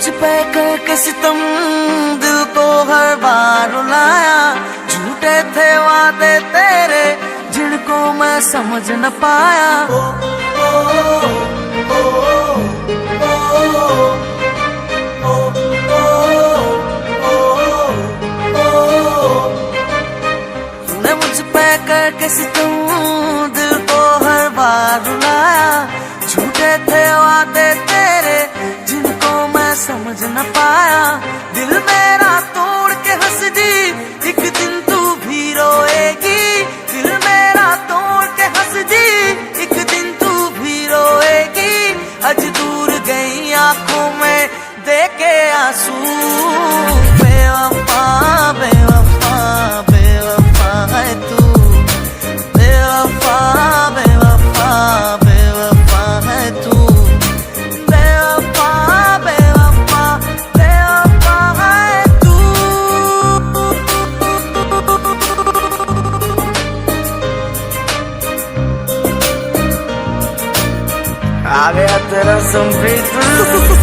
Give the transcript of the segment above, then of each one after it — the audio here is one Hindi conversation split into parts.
मुझ पे करके सितम दिल को हर बार रुलाया। झूठे थे वादे तेरे जिनको मैं समझ न पाया। तूने मुझ पे करके सितम दिल को हर बार रुलाया। झूठे थे वादे तेरे जिनको मैं समझ न पाया। दिल मेरा तोड़ के हंस दी, एक दिन तू भी रोएगी। दिल मेरा तोड़ के हंस दी, एक दिन तू भी रोएगी। आज दूर गई आंखों में देके आंसू। बेवफा बेवफा बेवफा है तू। बेवफा बेवफा बेवफा है तू। बेवफा बेवफा बेवफा है तू। आ गया तेरा संप्रीत।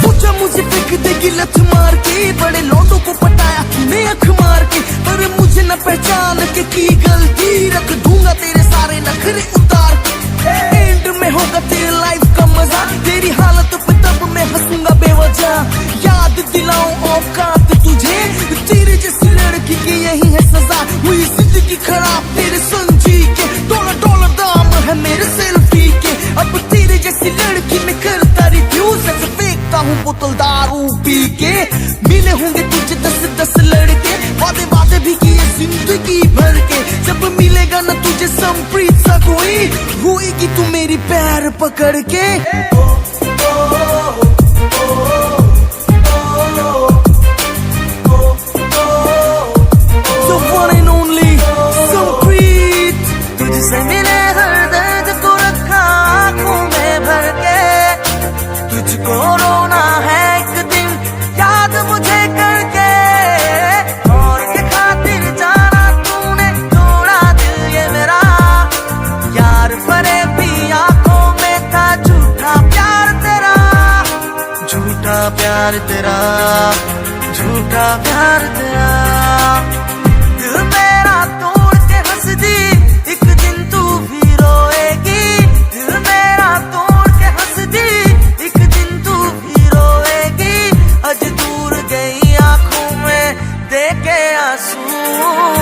पूछा मुझे फेंक देगी लत मार के। बड़े लौंडों को पटाया तूने अख मार के। पर मुझे न पहचान के की गलती। रख दूंगा तेरे सारे नखरे उतार के। एंड में होगा तेरी लाइफ का मजा। तेरी हालत पे तब मैं हंसूंगा बेवजह। याद दिलाऊं औकात तुझे। तेरे जैसी लड़की की यही है सजा। हुई जिंदगी खराब तेरे संजी के। डॉलर डॉलर दाम है मेरे सेल्फी के। अब तेरे जैसी लड़की में करता रिफ्यूज। ऐसे फेंकता हूँ बोतल दारू पी के। मिले होंगे तुझे 10-10 लड़के। वादे वादे भी किए जिंदगी भर के। जब मिलेगा ना तुझे संप्रीत सा कोई, होएगी तू मेरी पैर पकड़ के। So one and only Sampreet. तुझसे मिले हर दर्द को रखा आंखों में भर के। तुझको रोना है एक दिन याद मुझे करके। और के खातिर जाना तूने तोड़ा दिल ये मेरा। यार परे भी आंखों में था झूठा प्यार तेरा। झूठा प्यार तेरा, झूठा प्यार तेरा। दिल मेरा तोड़ के हंस दी, एक दिन तू भी रोएगी। दिल मेरा तोड़ के हंस दी, एक दिन तू भी रोएगी। आज दूर गई आंखों में देके आंसू।